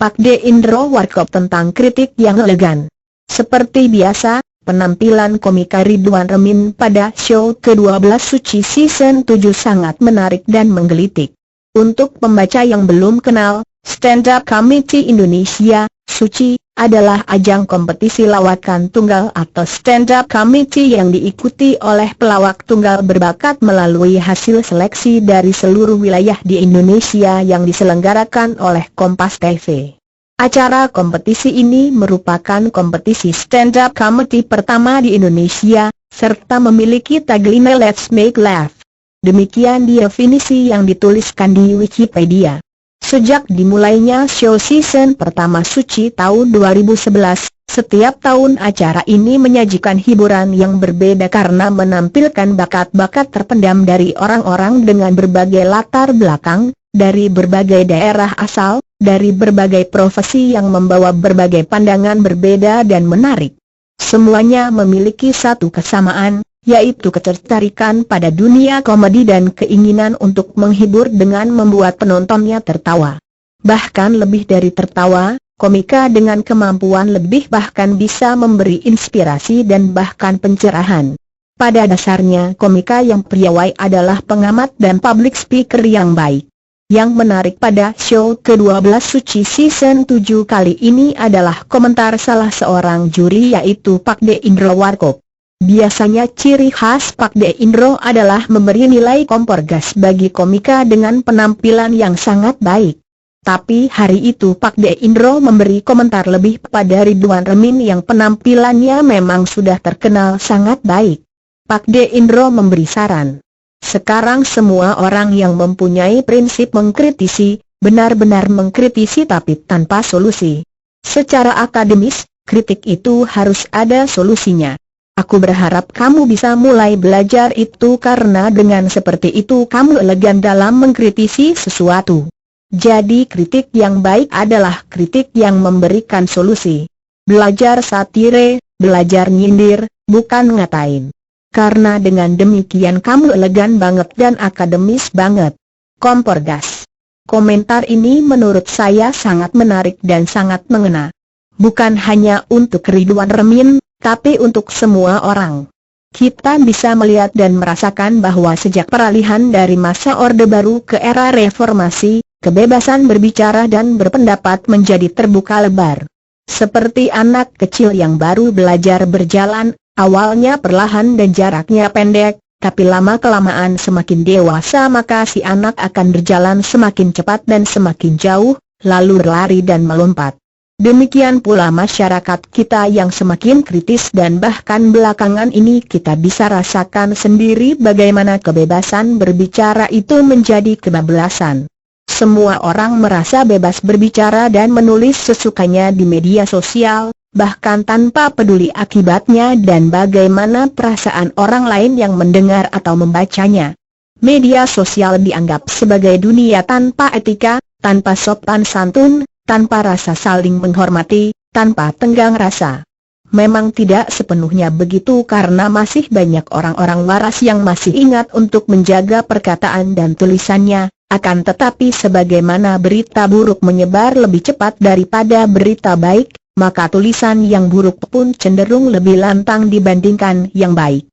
Pak De Indro Warkop tentang kritik yang elegan. Seperti biasa, penampilan komika Ridwan Remin pada show ke-12 Suci Season 7 sangat menarik dan menggelitik. Untuk pembaca yang belum kenal, Stand Up Comedy Indonesia, Suci, adalah ajang kompetisi lawakan tunggal atau stand up comedy yang diikuti oleh pelawak tunggal berbakat melalui hasil seleksi dari seluruh wilayah di Indonesia yang diselenggarakan oleh Kompas TV. Acara kompetisi ini merupakan kompetisi stand up comedy pertama di Indonesia, serta memiliki tagline Let's Make Laugh. Demikian definisi yang dituliskan di Wikipedia. Sejak dimulainya show season pertama Suci tahun 2011, setiap tahun acara ini menyajikan hiburan yang berbeda karena menampilkan bakat-bakat terpendam dari orang-orang dengan berbagai latar belakang, dari berbagai daerah asal, dari berbagai profesi yang membawa berbagai pandangan berbeda dan menarik. Semuanya memiliki satu kesamaan, yaitu ketertarikan pada dunia komedi dan keinginan untuk menghibur dengan membuat penontonnya tertawa. Bahkan lebih dari tertawa, komika dengan kemampuan lebih bahkan bisa memberi inspirasi dan bahkan pencerahan. Pada dasarnya komika yang piawai adalah pengamat dan public speaker yang baik. Yang menarik pada show ke-12 Suci Season 7 kali ini adalah komentar salah seorang juri yaitu Pak De Indro Warkop. Biasanya ciri khas Pak De Indro adalah memberi nilai kompor gas bagi komika dengan penampilan yang sangat baik. Tapi hari itu Pak De Indro memberi komentar lebih pada Ridwan Remin yang penampilannya memang sudah terkenal sangat baik. Pak De Indro memberi saran. Sekarang semua orang yang mempunyai prinsip mengkritisi, benar-benar mengkritisi tapi tanpa solusi. Secara akademis, kritik itu harus ada solusinya. Aku berharap kamu bisa mulai belajar itu karena dengan seperti itu kamu elegan dalam mengkritisi sesuatu. Jadi kritik yang baik adalah kritik yang memberikan solusi. Belajar satire, belajar nyindir, bukan ngatain. Karena dengan demikian kamu elegan banget dan akademis banget. Kompor gas. Komentar ini menurut saya sangat menarik dan sangat mengena. Bukan hanya untuk Ridwan Remin, tapi untuk semua orang. Kita bisa melihat dan merasakan bahwa sejak peralihan dari masa Orde Baru ke era reformasi, kebebasan berbicara dan berpendapat menjadi terbuka lebar. Seperti anak kecil yang baru belajar berjalan, awalnya perlahan dan jaraknya pendek, tapi lama-kelamaan semakin dewasa maka si anak akan berjalan semakin cepat dan semakin jauh, lalu berlari dan melompat. Demikian pula masyarakat kita yang semakin kritis dan bahkan belakangan ini kita bisa rasakan sendiri bagaimana kebebasan berbicara itu menjadi kebablasan. Semua orang merasa bebas berbicara dan menulis sesukanya di media sosial, bahkan tanpa peduli akibatnya dan bagaimana perasaan orang lain yang mendengar atau membacanya. Media sosial dianggap sebagai dunia tanpa etika, tanpa sopan santun, tanpa rasa saling menghormati, tanpa tenggang rasa. Memang tidak sepenuhnya begitu karena masih banyak orang-orang waras yang masih ingat untuk menjaga perkataan dan tulisannya, akan tetapi sebagaimana berita buruk menyebar lebih cepat daripada berita baik, maka tulisan yang buruk pun cenderung lebih lantang dibandingkan yang baik.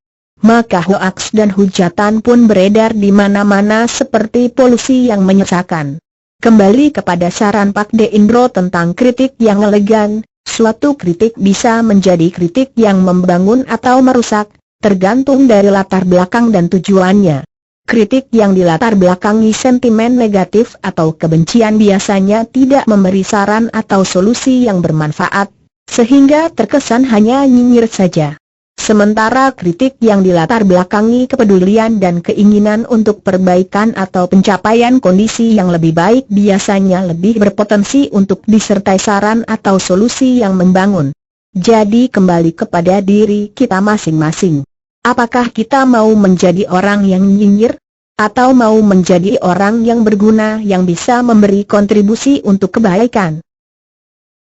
Maka hoaks dan hujatan pun beredar di mana-mana seperti polusi yang menyesakan. Kembali kepada saran Pak De Indro tentang kritik yang elegan, suatu kritik bisa menjadi kritik yang membangun atau merusak, tergantung dari latar belakang dan tujuannya. Kritik yang dilatar belakangi sentimen negatif atau kebencian biasanya tidak memberi saran atau solusi yang bermanfaat, sehingga terkesan hanya nyinyir saja. Sementara kritik yang dilatar belakangi kepedulian dan keinginan untuk perbaikan atau pencapaian kondisi yang lebih baik biasanya lebih berpotensi untuk disertai saran atau solusi yang membangun. Jadi kembali kepada diri kita masing-masing. Apakah kita mau menjadi orang yang nyinyir? Atau mau menjadi orang yang berguna yang bisa memberi kontribusi untuk kebaikan?